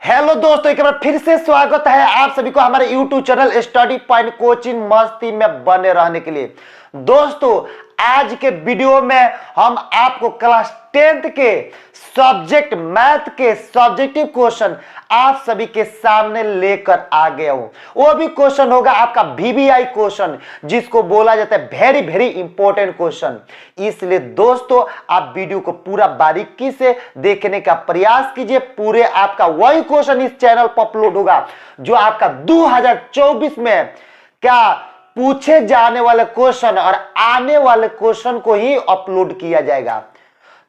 Hello दोस्तों, एक बार फिर से स्वागत है आप सभी को हमारे YouTube channel study point coaching मस्ती में बने रहने के लिए। दोस्तों, आज के वीडियो में हम आपको क्लास 10th के सब्जेक्ट मैथ के सब्जेक्टिव क्वेश्चन आप सभी के सामने लेकर आ गया हूं। वो भी क्वेश्चन होगा आपका VBI क्वेश्चन, जिसको बोला जाता है वेरी वेरी इंपॉर्टेंट क्वेश्चन। इसलिए दोस्तों, आप वीडियो को पूरा बारीकी से देखने का प्रयास कीजिए। पूरे आपका वही क्वेश्चन इस चैनल पर अपलोड होगा जो आपका 2024 में क्या पूछे जाने वाले क्वेश्चन और आने वाले क्वेश्चन को ही अपलोड किया जाएगा।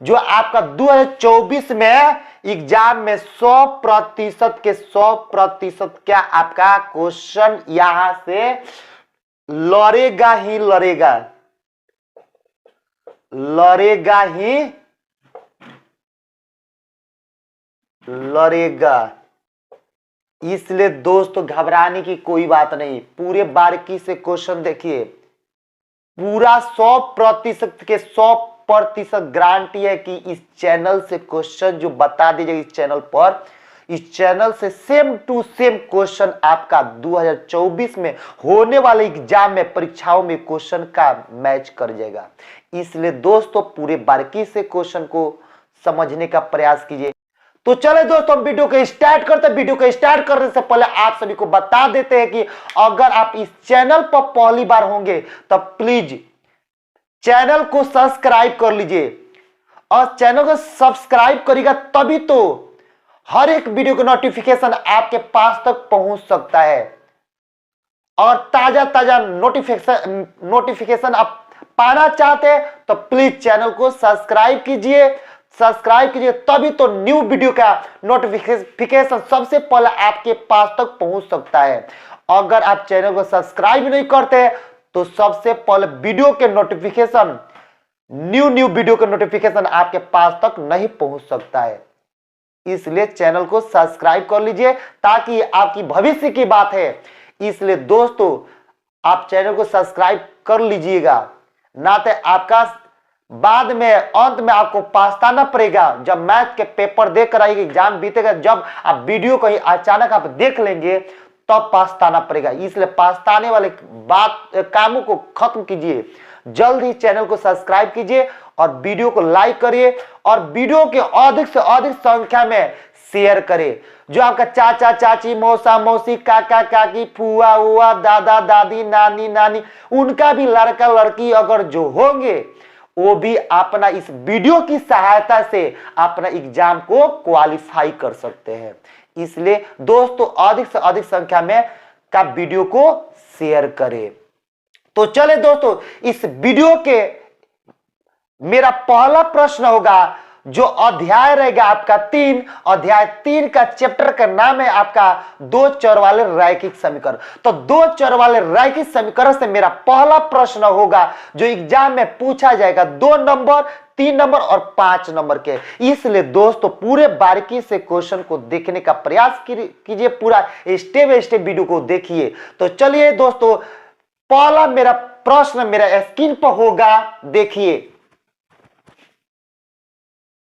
जो आपका 2024 में एग्जाम में 100% के 100% क्या आपका क्वेश्चन यहां से लड़ेगा ही लड़ेगा, लड़ेगा ही लड़ेगा। इसलिए दोस्तों, घबराने की कोई बात नहीं, पूरे बारीकी से क्वेश्चन देखिए। पूरा 100% के 100% गारंटी है कि इस चैनल से क्वेश्चन जो बता दीजिएगा इस चैनल पर, इस चैनल से सेम टू सेम क्वेश्चन आपका 2024 में होने वाले एग्जाम में परीक्षाओं में क्वेश्चन का मैच कर जाएगा। इसलिए दोस्तों, पूरे बारीकी से क्वेश्चन को समझने का प्रयास कीजिए। तो चले दोस्तों, हम वीडियो को स्टार्ट करते हैं। वीडियो को स्टार्ट करने से पहले आप सभी को बता देते हैं कि अगर आप इस चैनल पर पहली बार होंगे तो प्लीज चैनल को सब्सक्राइब कर लीजिए, और चैनल को सब्सक्राइब करेगा तभी तो हर एक वीडियो का नोटिफिकेशन आपके पास तक पहुंच सकता है। और ताजा ताजा नोटिफिकेशन आप पाना चाहते हैं तो प्लीज चैनल को सब्सक्राइब कीजिए। तभी तो न्यू वीडियो का नोटिफिकेशन सबसे पहले आपके पास तक पहुंच सकता है। अगर आप चैनल को सब्सक्राइब नहीं करते तो सबसे पहले वीडियो के नोटिफिकेशन, न्यू वीडियो के नोटिफिकेशन आपके पास तक नहीं पहुंच सकता है। इसलिए चैनल को सब्सक्राइब कर लीजिए, ताकि आपकी भविष्य की बात है। इसलिए दोस्तों, आप चैनल को सब्सक्राइब कर लीजिएगा, ना तो आपका बाद में अंत में आपको पछताना पड़ेगा। जब मैथ के पेपर देकर आएगा, एग्जाम बीतेगा, जब आप वीडियो को ही अचानक आप देख लेंगे तब पछताना पड़ेगा। इसलिए पछताने वाले कामों को खत्म कीजिए। जल्द ही चैनल को सब्सक्राइब कीजिए और वीडियो को लाइक करिए, और वीडियो के अधिक से अधिक संख्या में शेयर करें। जो आपका चाचा चाची, मौसा मौसी, काका काकी, फुआ उआ, दादा दादी, नानी नानी, उनका भी लड़का लड़की अगर जो होंगे, वो भी अपना इस वीडियो की सहायता से अपना एग्जाम को क्वालिफाई कर सकते हैं। इसलिए दोस्तों, अधिक से अधिक संख्या में का वीडियो को शेयर करें। तो चले दोस्तों, इस वीडियो के मेरा पहला प्रश्न होगा, जो अध्याय रहेगा आपका 3, अध्याय 3 का चैप्टर का नाम है आपका दो चर वाले रैखिक समीकरण। तो दो चर वाले रैखिक समीकरण से मेरा पहला प्रश्न होगा जो एग्जाम में पूछा जाएगा 2 नंबर, 3 नंबर और 5 नंबर के। इसलिए दोस्तों, पूरे बारीकी से क्वेश्चन को देखने का प्रयास कीजिए, पूरा स्टेप बाय स्टेप वीडियो को देखिए। तो चलिए दोस्तों, पहला मेरा प्रश्न मेरा स्क्रीन पर होगा, देखिए।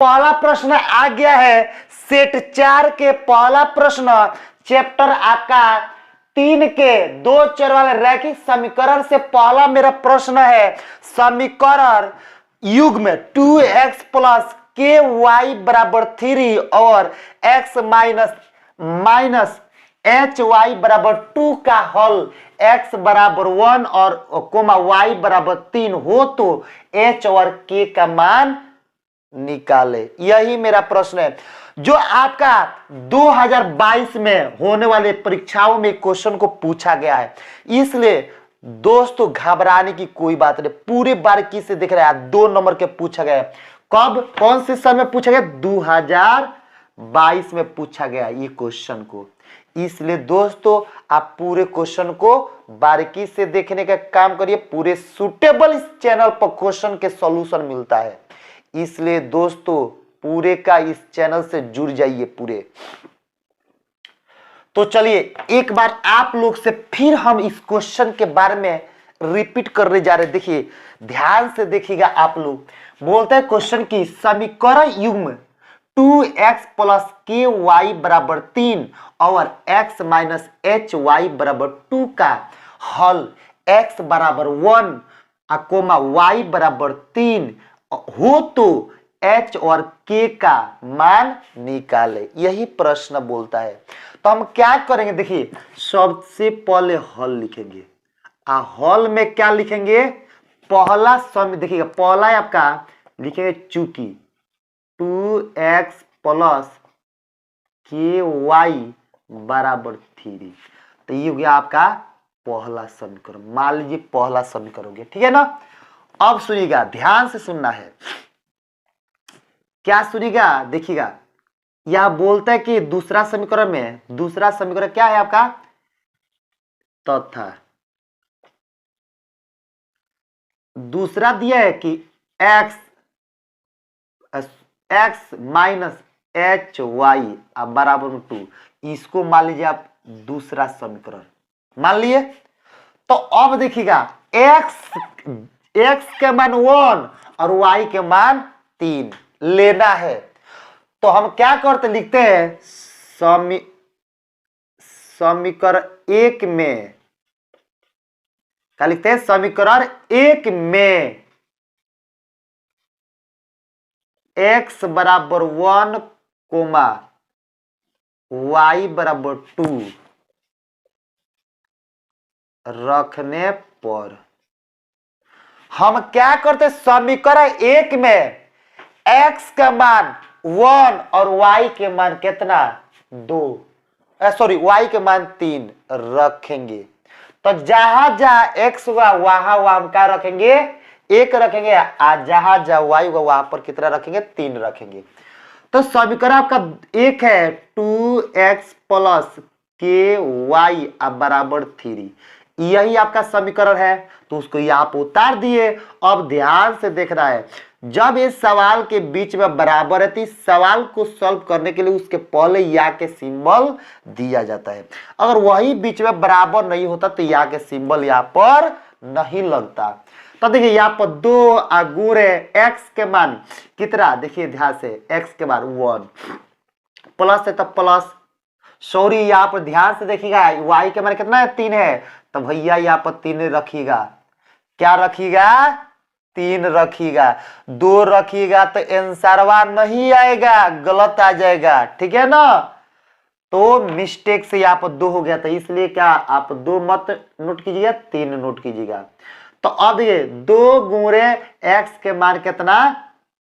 पहला प्रश्न आ गया है सेट 4 के पहला प्रश्न, चैप्टर आपका 3 के दो चर वाले रैखिक समीकरण से पहला मेरा प्रश्न है, समीकरण युग्म 2x + ky = 3 और x माइनस hy = 2 का हल x = 1 और y = 3 हो तो h और k का मान निकाले। यही मेरा प्रश्न है, जो आपका 2022 में होने वाले परीक्षाओं में क्वेश्चन को पूछा गया है। इसलिए दोस्तों, घबराने की कोई बात नहीं, पूरे बारीकी से देख रहे हैं। 2 नंबर के पूछा गया है। कब, कौन से साल में पूछा गया? 2022 में पूछा गया ये क्वेश्चन को। इसलिए दोस्तों, आप पूरे क्वेश्चन को बारीकी से देखने का काम करिए। पूरे सुटेबल इस चैनल पर क्वेश्चन के सॉल्यूशन मिलता है। इसलिए दोस्तों, पूरे का इस चैनल से जुड़ जाइए पूरे। तो चलिए, एक बार आप लोग से फिर हम इस क्वेश्चन के बारे में रिपीट करने जा रहे हैं। देखिए, ध्यान से देखिएगा आप लोग। बोलते हैं क्वेश्चन की समीकरण युग्म 2x प्लस के वाई बराबर 3 और x माइनस एच वाई बराबर 2 का हल x बराबर 1 कोमा y बराबर 3 हो तो h और k का मान निकाले, यही प्रश्न बोलता है। तो हम क्या करेंगे, देखिए सबसे पहले हल लिखेंगे। हल में क्या लिखेंगे, पहला सम देखिएगा, पहला है आपका लिखेंगे चूंकि 2x प्लस के वाई बराबर 3, तो ये हो गया आपका पहला समीकरण। मान लीजिए पहला समीकरण हो गया, ठीक है ना। अब सुनिएगा, ध्यान से सुनना है, क्या सुनिएगा, देखिएगा यह बोलता है कि दूसरा समीकरण में, दूसरा समीकरण क्या है आपका, तथा दूसरा दिया है कि x माइनस एच वाई बराबर 2, इसको मान लीजिए आप दूसरा समीकरण मान लिए। तो अब देखिएगा x के मान 1 और y के मान 3 लेना है। तो हम क्या करते, लिखते हैं समीकरण 1 में, क्या लिखते हैं, समीकरण 1 में x बराबर 1 कोमा y बराबर 2 रखने पर हम क्या करते, समीकरण 1 में x का मान 1 और y के मान कितना 2, सॉरी y के मान 3 रखेंगे। तो जहां जहां x हुआ वहां वहां हम क्या रखेंगे, 1 रखेंगे, जहां जहां y हुआ वहां पर कितना रखेंगे, 3 रखेंगे। तो समीकरण आपका 1 है 2x प्लस के वाई बराबर 3, यही आपका समीकरण है। तो उसको यहां पर उतार दिए। अब ध्यान से देखना है, जब इस सवाल के बीच में बराबर है तो इस सवाल को सॉल्व करने के लिए उसके पहले या के सिंबल दिया जाता है। अगर वही बीच में बराबर नहीं होता तो या के सिंबल यहाँ पर नहीं लगता। तो देखिए यहाँ पर 2 गुणे x के मान कितना, देखिए ध्यान से x के मान 1 प्लस है, तब प्लस, सॉरी यहाँ पर ध्यान से देखिएगा y के मान कितना है, 3 है, तो भैया यहाँ पर 3 रखिएगा, क्या रखिएगा, 3 रखिएगा। 2 रखिएगा तो आंसरवा नहीं आएगा, गलत आ जाएगा, ठीक है ना। तो मिस्टेक से यहाँ पर 2 हो गया था, इसलिए क्या आप 2 मत नोट कीजिएगा, 3 नोट कीजिएगा। तो अब ये 2 गुणे x के मान कितना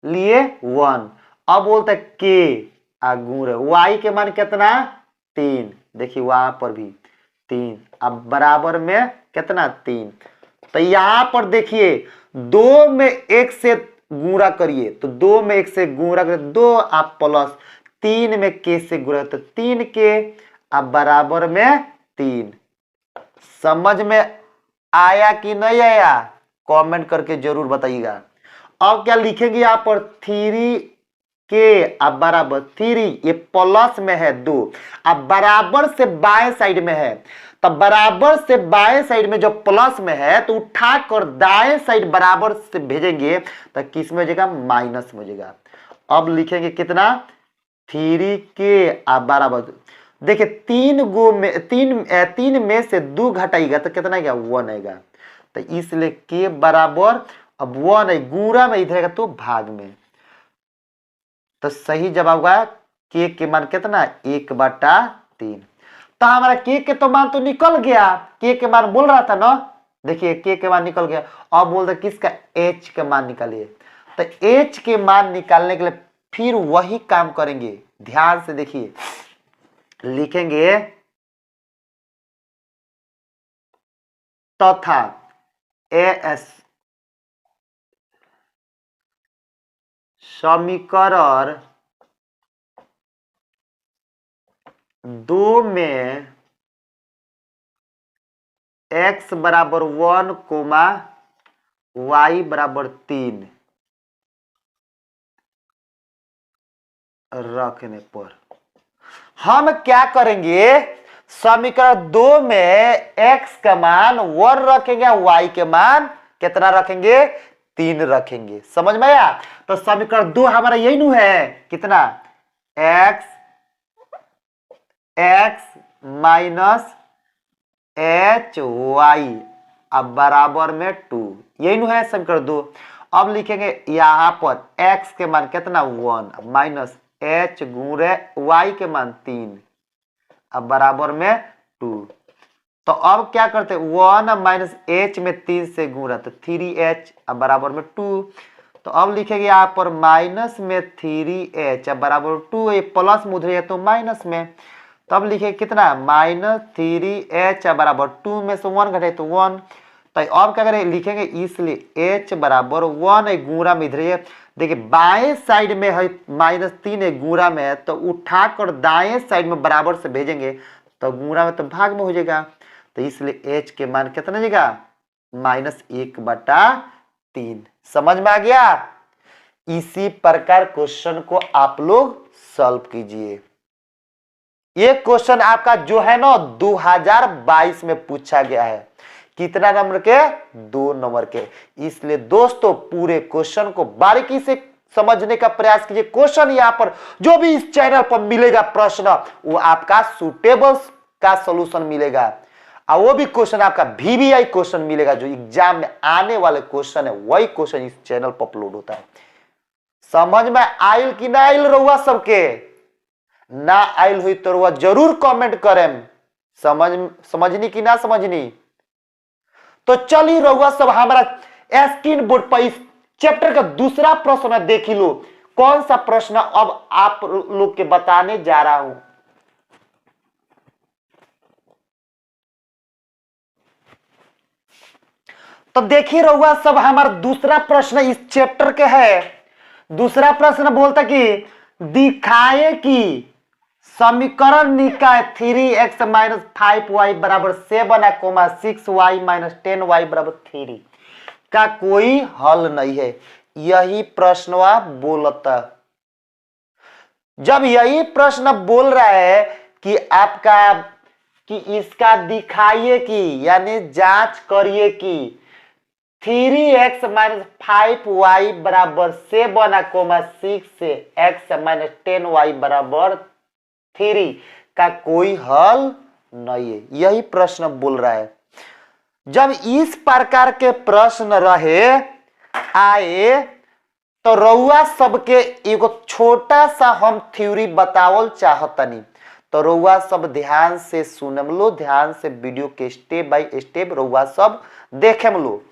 लिए 1, अब बोलते के गुणे y के मान कितना 3, देखिए वहां पर भी 3, अब बराबर में कितना 3। तो यहां पर देखिए 2 में 1 से गुणा करिए, तो 2 में 1 से गुणा करिए 2 आप प्लस 3 में के से गुणा तो 3 के अब बराबर में 3। समझ में आया कि नहीं आया, कमेंट करके जरूर बताइएगा। अब क्या लिखेंगे यहाँ पर 3 के अब बराबर 3, ये प्लस में है 2, अब बराबर से बाएं साइड में है, तब बराबर से बाएं साइड में जो प्लस में है तो उठाकर दाएं साइड बराबर से भेजेंगे तो किस में हो जाएगा, माइनस में हो जाएगा। अब लिखेंगे कितना 3 के अब बराबर, देखिए 3 में से 2 घटाएगा तो कितना आएगा 1 आएगा, तो इसलिए के बराबर अब 1 है, गुणा में इधर तो भाग में, तो सही जवाब होगा के मान कितना 1/3। तो हमारा के तो मान तो निकल गया, के मान बोल रहा था ना, देखिए के मान निकल गया। अब बोल रहे किसका, h के मान निकालिए। तो h के मान निकालने के लिए फिर वही काम करेंगे, ध्यान से देखिए, लिखेंगे तथा एस समीकरण 2 में x बराबर 1 कोमा y बराबर 3 रखने पर हम क्या करेंगे, समीकरण 2 में x का मान 1 रखेंगे, y के मान कितना रखेंगे 3 रखेंगे। समझ में आया। तो समीकरण 2 हमारा यही नु है, कितना x x minus h y अब बराबर में 2, यही नु है समीकरण 2। अब लिखेंगे यहां पर x के मान कितना 1 माइनस h गुणे y के मान 3 अब बराबर में 2। तो अब क्या करते 1 माइनस h में 3 से गुणा तो 3h अब बराबर में 2। तो अब लिखेंगे यहाँ पर माइनस में 3h अब बराबर 2, ये प्लस में उधर है तो माइनस में, तब लिखे कितना माइनस 3h बराबर 2 में से 1 घटे तो 1। तो अब क्या करें लिखेंगे इसलिए h बराबर 1 गुणा में इधर है, देखिए बाएं साइड में है माइनस 3 गुणा में है तो उठाकर दाएं साइड में बराबर से भेजेंगे तो गुणा में तो भाग में हो जाएगा, तो इसलिए h के मान कितना जाएगा -1/3। समझ में आ गया। इसी प्रकार क्वेश्चन को आप लोग सॉल्व कीजिए। ये क्वेश्चन आपका जो है ना 2022 में पूछा गया है, कितना नंबर के 2 नंबर के। इसलिए दोस्तों पूरे क्वेश्चन को बारीकी से समझने का प्रयास कीजिए। क्वेश्चन यहाँ पर जो भी इस चैनल पर मिलेगा प्रश्न वो आपका सुटेबल का सॉल्यूशन मिलेगा, और वो भी क्वेश्चन आपका VBI क्वेश्चन मिलेगा जो एग्जाम में आने वाले क्वेश्चन है, वही क्वेश्चन इस चैनल पर अपलोड होता है। समझ में आयल कि ना आयल रहुआ सबके? ना आयल हुई तो रहुआ जरूर कमेंट करें। समझनी कि ना समझनी? तो चलिए रहुआ सब हमारा स्क्रीन बोर्ड पर इस चैप्टर का दूसरा प्रश्न देख लो। कौन सा प्रश्न अब आप लोग के बताने जा रहा हूं। तो देखिए रहुआ सब हमारा दूसरा प्रश्न इस चैप्टर के है। दूसरा प्रश्न बोलता कि दिखाए कि समीकरण निकाय 3x माइनस 5y बराबर 7 6y माइनस 10y बराबर 3 का कोई हल नहीं है। यही प्रश्न बोलता। जब यही प्रश्न बोल रहा है कि आपका कि इसका दिखाइए कि यानी जांच करिए कि 3x माइनस 5y बराबर 7 से x माइनस 10y बराबर 3 का कोई हल नहीं है, यही प्रश्न बोल रहा है। जब इस प्रकार के प्रश्न रहे आए तो रउआ सबके एगो छोटा सा हम थ्योरी बतावल चाहतनी, तो रउआ सब ध्यान से सुनम लो, ध्यान से वीडियो के स्टेप बाय स्टेप रउआ सब देखेम लो।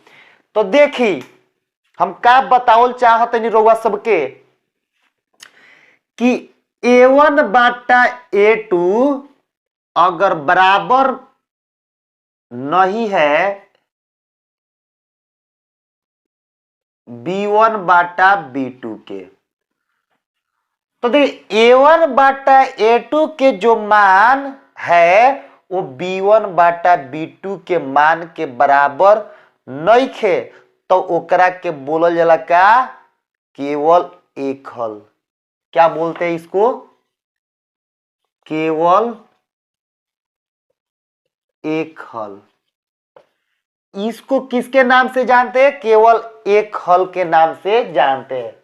तो देखी हम का बतावल चाहतनी रउआ सबके कि A1 बाटा A2 अगर बराबर नहीं है B1 बाटा B2 के, तो देखिए A1 बाटा A2 के जो मान है वो B1 बाटा B2 के मान के बराबर नहीं खे, तो ओकरा के बोलल जाला का केवल एक हल। क्या बोलते हैं इसको? केवल एक हल। इसको किसके नाम से जानते हैं? केवल एक हल के नाम से जानते हैं।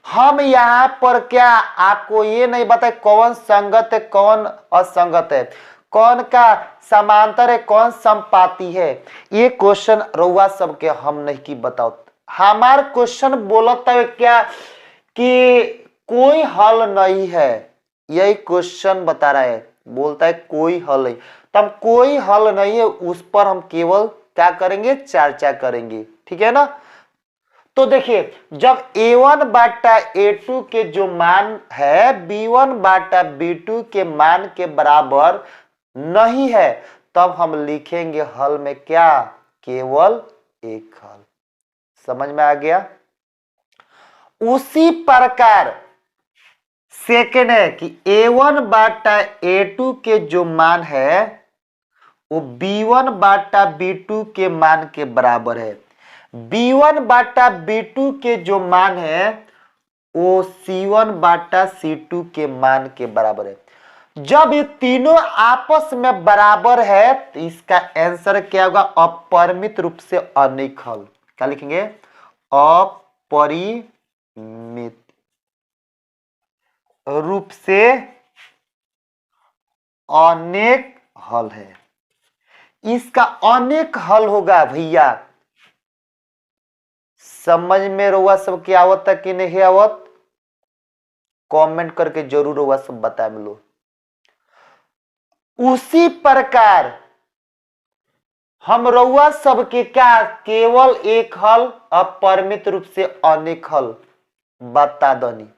हम यहां पर क्या आपको ये नहीं बताए कौन संगत है कौन असंगत है, कौन का समांतर है कौन समपाती है, ये क्वेश्चन रउआ सबके हम नहीं की बताओ। हमार क्वेश्चन बोलता है क्या कि कोई हल नहीं है, यही क्वेश्चन बता रहा है, बोलता है कोई हल नहीं। तब कोई हल नहीं है उस पर हम केवल क्या करेंगे चर्चा करेंगे, ठीक है ना। तो देखिए जब A1 बाटा A2 के जो मान है B1 बाटा B2 के मान के बराबर नहीं है, तब हम लिखेंगे हल में क्या केवल एक हल। समझ में आ गया। उसी प्रकार सेकेंड है कि A1 बाटा A2 के जो मान है वो B1 बाटा B2 के मान के बराबर है। B1 बाटा B2 के जो मान है वो C1 बाटा C2 के मान के बराबर है। जब ये तीनों आपस में बराबर है तो इसका आंसर क्या होगा? अपरिमित रूप से अनेक हल। क्या लिखेंगे? अपरिमित रूप से अनेक हल है। इसका अनेक हल होगा भैया। समझ में रहुआ सब क्या आवत है कि नहीं आवत, कमेंट करके जरूर रहुआ सब बता मिलो। उसी प्रकार हम रउआ सबके क्या केवल एक हल अपरिमित रूप से अनेक हल बता दनी।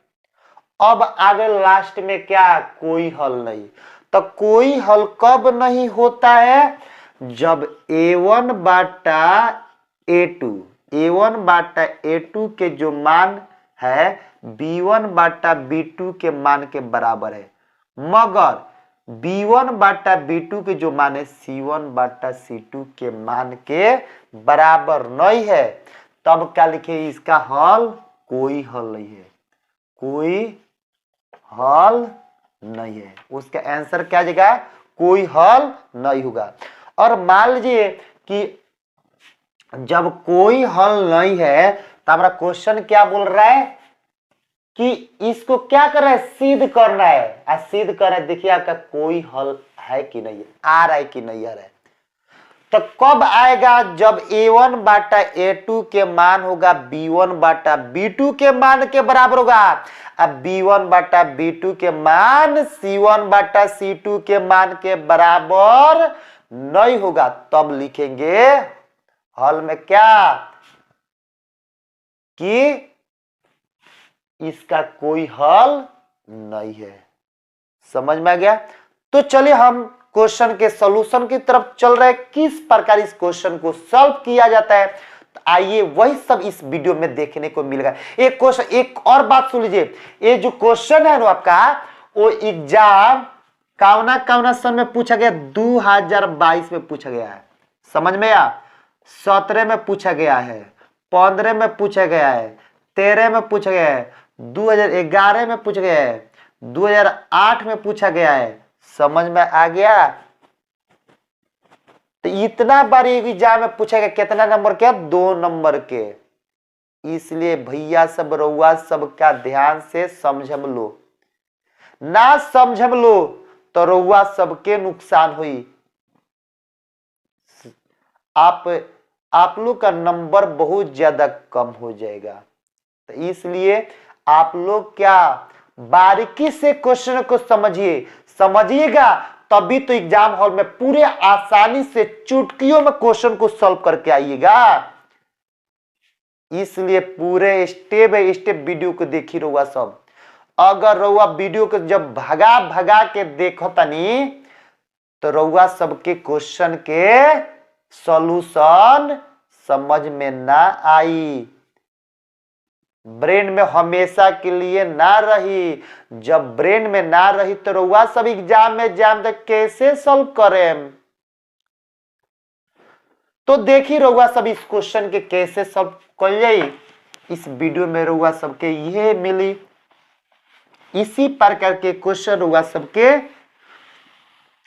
अब आगे लास्ट में क्या कोई हल नहीं। तो कोई हल कब नहीं होता है, जब a1 बाटा a2 के जो मान है b1 बाटा b2 के मान के बराबर है, मगर b1 बाटा b2 के जो मान है c1 बाटा c2 के मान के बराबर नहीं है, तब क्या लिखे, इसका हल कोई हल नहीं है, कोई हल नहीं है। उसका आंसर क्या जगह, कोई हल नहीं होगा। और मान लीजिए कि जब कोई हल नहीं है तो हमारा क्वेश्चन क्या बोल रहा है कि इसको क्या कर रहा है, सिद्ध करना है। सिद्ध कर रहा है, देखिए आपका कोई हल है कि नहीं, आ रहा है कि नहीं आ रहा है। तो कब आएगा, जब a1 बाटा a2 के मान होगा b1 बाटा b2 के मान के बराबर होगा। अब b1 बाटा b2 के मान c1 बाटा c2 के मान के बराबर नहीं होगा, तब लिखेंगे हल में क्या कि इसका कोई हल नहीं है। समझ में आ गया। तो चलिए हम क्वेश्चन के सॉल्यूशन की तरफ चल रहे हैं, किस प्रकार इस क्वेश्चन को सॉल्व किया जाता है। तो आइए वही सब इस वीडियो में देखने को मिलेगा। एक क्वेश्चन, एक और बात सुन लीजिए, ये जो क्वेश्चन है ना आपका, वो एग्जाम कावना सन में पूछा गया, 2022 में पूछा गया है। समझ में आया। 17 में पूछा गया है, 15 में पूछा गया है, 13 में पूछा गया है, 2011 में पूछा गया है, 2008 में पूछा गया है। समझ में आ गया। तो इतना बार एग्जाम में पूछा गया, कितना नंबर के, 2 नंबर के। इसलिए भैया सब रउआ सब का ध्यान से समझम लो, ना समझम लो तो रउआ सबके नुकसान हुई। आप लोग का नंबर बहुत ज्यादा कम हो जाएगा। तो इसलिए आप लोग क्या बारीकी से क्वेश्चन को समझिएगा, तभी तो एग्जाम हॉल में पूरे आसानी से चुटकियों में क्वेश्चन को सॉल्व करके आइएगा। इसलिए पूरे स्टेप बाय स्टेप वीडियो को देखी रहुआ सब। अगर रहुआ वीडियो को जब भगा के देखो तनी, तो रहुआ सबके क्वेश्चन के सॉल्यूशन समझ में ना आई, ब्रेन में हमेशा के लिए ना रही। जब ब्रेन में ना रही तो रउआ सब एग्जाम में जाम तक कैसे सॉल्व करें। तो देखी रउआ सब इस क्वेश्चन के कैसे सॉल्व कर जाई, इस वीडियो में रउआ सबके ये मिली। इसी प्रकार के क्वेश्चन रउआ सबके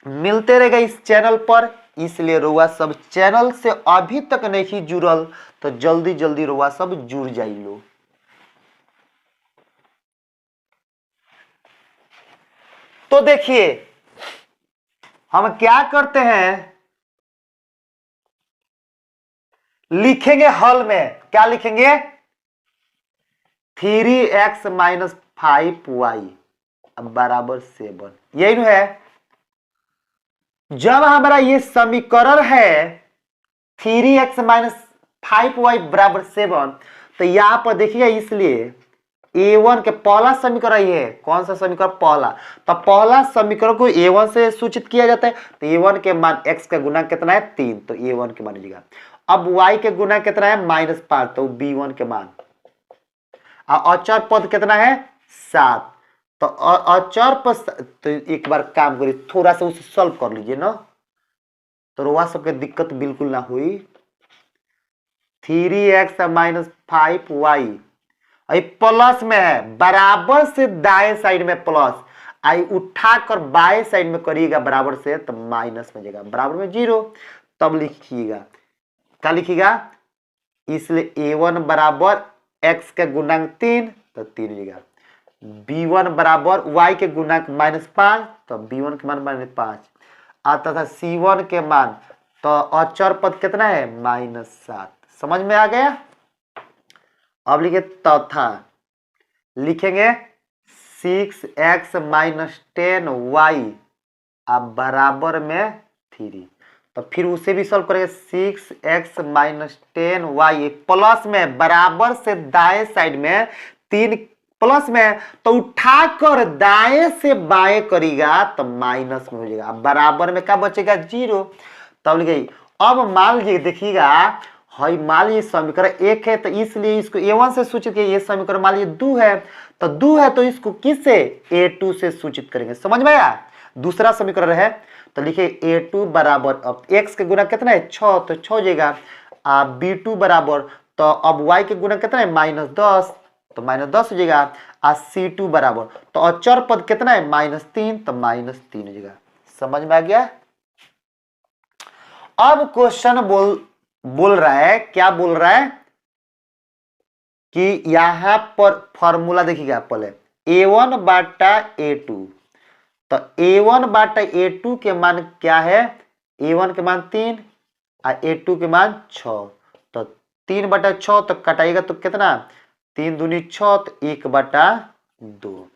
मिलते रहेगा इस चैनल पर। इसलिए रउआ सब चैनल से अभी तक नहीं जुड़ल तो जल्दी जल्दी रउआ सब जुड़ जाई लो। तो देखिए हम क्या करते हैं, लिखेंगे हल में, क्या लिखेंगे, 3x माइनस 5y बराबर 7। यही है। जब हमारा ये समीकरण है 3x माइनस 5y बराबर 7, तो यहां पर देखिएगा, इसलिए a1 के पहला समीकरण ये है। कौन सा समीकरण, पहला। तो पहला समीकरण को a1 से सूचित किया जाता है। तो a1 के मान x का गुना कितना है, 3, तो a1 के मान लीजिएगा। अब y के गुना कितना है, -5, तो b1 के मान। अचर पद कितना है, 7, तो अचर पद। तो एक बार काम करिए, थोड़ा सा उसे सॉल्व कर लीजिए ना, तो रुआ सबके दिक्कत बिल्कुल ना हुई। 3x माइनस 5y प्लस में है, बराबर से दाएं साइड में प्लस, आई उठाकर बाएं साइड में करिएगा बराबर से, तो माइनस में जाएगा, बराबर में 0। तब लिखिएगा, क्या लिखिएगा, इसलिए a1 बराबर x का गुणांक 3, तो 3 जाएगा। b1 बराबर y के गुणक -5, तो b1 के मान -5 आता था। c1 के मान तो अचर पद कितना है -7। समझ में आ गया। अब लिखे तथा लिखेंगे 6x - 10y अब बराबर में 3। तो फिर उसे भी सॉल्व करेंगे। 6x - 10y प्लस में बराबर से दाएं साइड में 3 प्लस में, तो उठाकर दाएं से बाएं करेगा तो माइनस में हो जाएगा। अब बराबर में क्या बचेगा 0। तब लिखिए अब मान लीजिए देखिएगा, हाई मान लीजिए समीकरण 1 है तो इसलिए इसको a1 से सूचित किया। ये समीकरण मान लीजिए 2 है तो 2 है तो इसको किससे a2 से सूचित करेंगे। समझ में आया। दूसरा समीकरण है तो लिखिए a2 बराबर, अब x के गुणक कितना है 6 तो 6 हो जाएगा। b2 बराबर, तो अब y के गुणक कितना है -10 तो -10 हो जाएगा। c2 बराबर, तो अचर पद कितना है -3 तो -3 हो जाएगा। समझ में आ गया। अब क्वेश्चन बोल रहा है, क्या बोल रहा है कि यहां पर फॉर्मूला देखिएगा पहले a1 बाटा a2, तो a1 बाटा a2 के मान क्या है, a1 के मान 3 और a2 के मान 6, तो 3 बटा 6 तो कटाएगा तो कितना 3 दूनी 6 तो 1 बटा 2।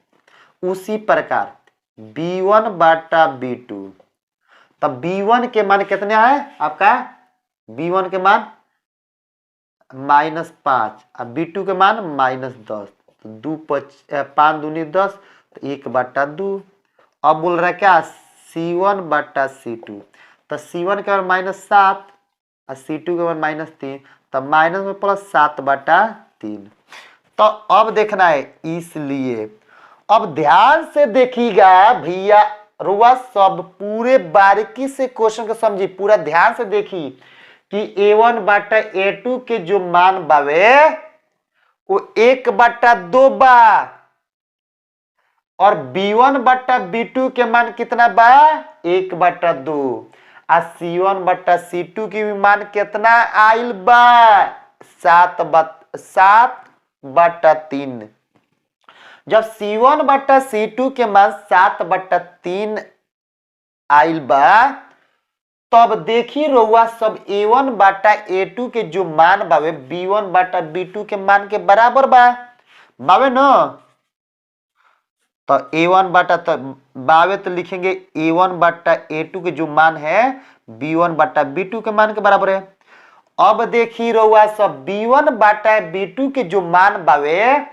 उसी प्रकार b1 बाटा b2, तब b1 के मान कितना है आपका, b1 के मान -5 और b2 के मान -10, तो 5 दूनी 10 तो 1 बटा 2। अब बोल रहा है क्या c1 बटा c2, तो c1 के मान -7 और c2 के मान -3, तो माइनस में प्लस 7 बटा 3। तो अब देखना है, इसलिए अब ध्यान से देखिएगा भैया रुआ सब पूरे बारीकी से क्वेश्चन को समझी, पूरा ध्यान से देखी कि a1 बटा a2 के जो मान बावे वो 1 बटा 2 बा और b1 बटा b2 के मान कितना बा 1 बटा 2 और c1 बटा c2 की मान कितना आइल बा 7 बटा 3। जब c1 बटा c2 के मान 7 बटा 3 आइल बा, तब देखी रहुआ सब a1 बटा a2 के जो मान बावे b1 बटा b2 के मान के बराबर बावे न, तो a1 बटा तो बावे तो लिखेंगे a1 बटा a2 के जो मान है b1 बटा b2 के मान के बराबर है। अब देखी रहुआ सब b1 बटा b2 के जो मान बावे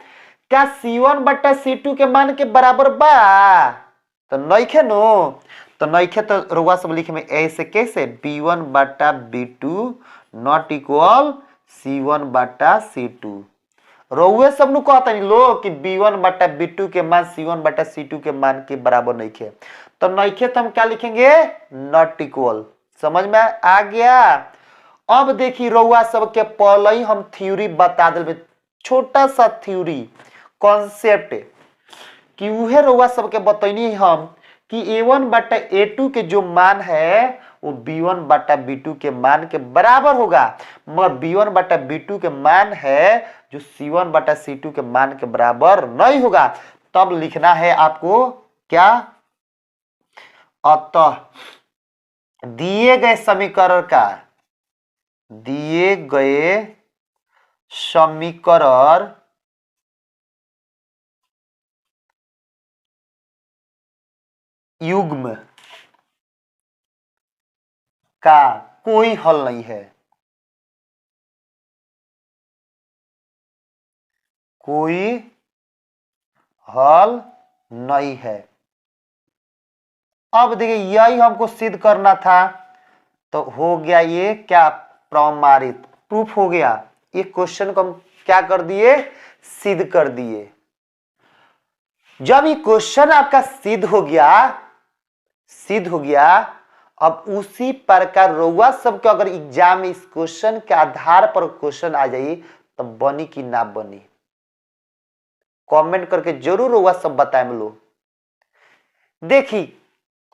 क्या c1 बटा c2 के मान के बराबर बा, तो नइखे नो, तो नइखे तो रहुआ सब लिखे में ऐसे कैसे b1 बटा b2 नॉट इक्वल c1 बटा c2। रहुए सब नु कहता नहीं लो कि b1 बटा b2 के मान c1 बटा c2 के मान के बराबर नइखे, तो नइखे तो हम क्या लिखेंगे नॉट इक्वल। समझ में आ गया। अब देखी रहुआ सब के पहले ही हम थ्योरी बता दे, छोटा सा थ्योरी कॉन्सेप्ट कि उहे रहुआ सब के बतैनी हम कि a1 बटा a2 के जो मान है वो b1 बटा b2 के मान के बराबर होगा, मगर b1 बटा b2 के मान है जो c1 बटा c2 के मान के बराबर नहीं होगा। तब लिखना है आपको क्या, अतः दिए गए समीकरण युग्म का कोई हल नहीं है, कोई हल नहीं है। अब देखिए यही हमको सिद्ध करना था, तो हो गया ये क्या प्रमाणित, प्रूफ हो गया। ये क्वेश्चन को हम क्या कर दिए सिद्ध कर दिए। जब ये क्वेश्चन आपका सिद्ध हो गया, अब उसी प्रकार रउआ सबके अगर एग्जाम में इस क्वेश्चन के आधार पर क्वेश्चन आ जाए तो बनी कि ना बनी, कमेंट करके जरूर रउआ सब बताएं लोग। देखी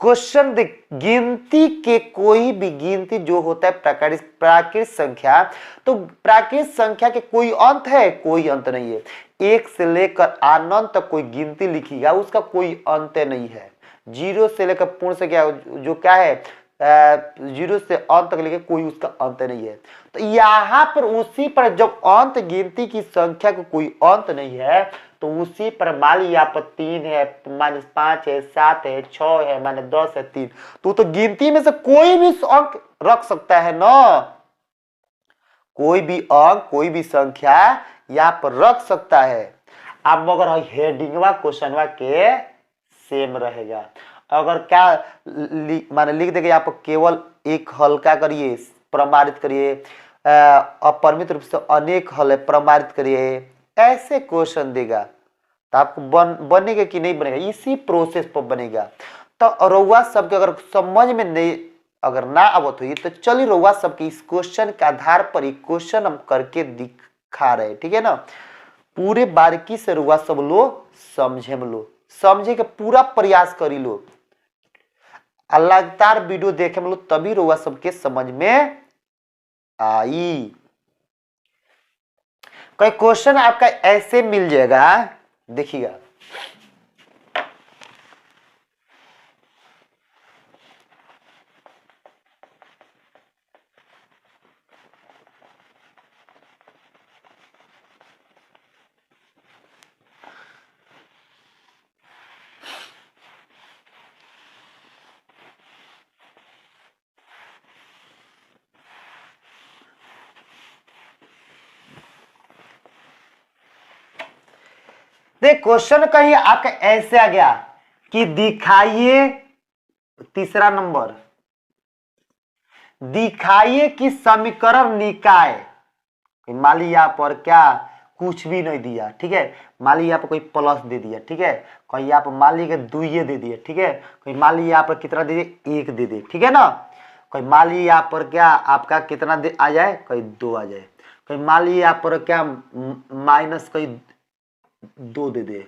क्वेश्चन गिनती के कोई भी गिनती जो होता है प्राकृत संख्या, तो प्राकृत संख्या के कोई अंत है, कोई अंत नहीं है। एक से लेकर अनंत तक कोई गिनती लिखिएगा उसका कोई अंत नहीं है। जीरो से लेकर पूर्ण से क्या जो क्या है जीरो से अंत तक लिखे कोई उसका अंत नहीं है। तो यहाँ पर उसी पर जब अंत गिनती की संख्या का कोई अंत नहीं है तो उसी पर मान लीजिए यहाँ पर 3 है, -5 है, 7 है, 6 है, -10 है, 3, तो गिनती में से कोई भी अंक रख सकता है ना, कोई भी अंक कोई भी संख्या यहाँ पर रख सकता है। अब मगर हेडिंगवा क्वेश्चनवा के सेम रहेगा। अगर क्या माने लिख देगा यहाँ पर केवल एक हल क्या करिए प्रमाणित करिए, अपरिमित रूप से अनेक हल प्रमाणित करिए, ऐसे क्वेश्चन देगा तो आपको बनेगा कि नहीं बनेगा, इसी प्रोसेस पर बनेगा। तो रउआ सबके अगर समझ में नहीं अगर ना आवत हुई तो चलिए रउआ सबके इस क्वेश्चन के आधार पर ही क्वेश्चन हम करके दिखा रहे, ठीक है ना। पूरे बारीकी से रउआ सब लो समझे के पूरा प्रयास करी लो, लगातार वीडियो देखे में लो तभी रउआ सबके समझ में आई। कोई क्वेश्चन आपका ऐसे मिल जाएगा, देखिएगा देख क्वेश्चन कहीं आपका ऐसे आ गया कि दिखाइए, तीसरा नंबर, दिखाइए कि समीकरण निकाय, मान लीजिए यहाँ पर क्या कुछ भी नहीं दिया, ठीक है, मान लीजिए यहाँ पर कोई प्लस दे दिया, ठीक है, कहीं यहाँ पर मान लीजिए 2 दे दिया, ठीक है, कहीं मान लीजिए यहाँ पर कितना दे दिए 1 दे दिए, ठीक है ना, कहीं मान लीजिए यहाँ पर क्या आपका कितना दे आ जाए कहीं 2 आ जाए, कहीं मान लीजिए यहाँ पर क्या माइनस कहीं 2 दे दे,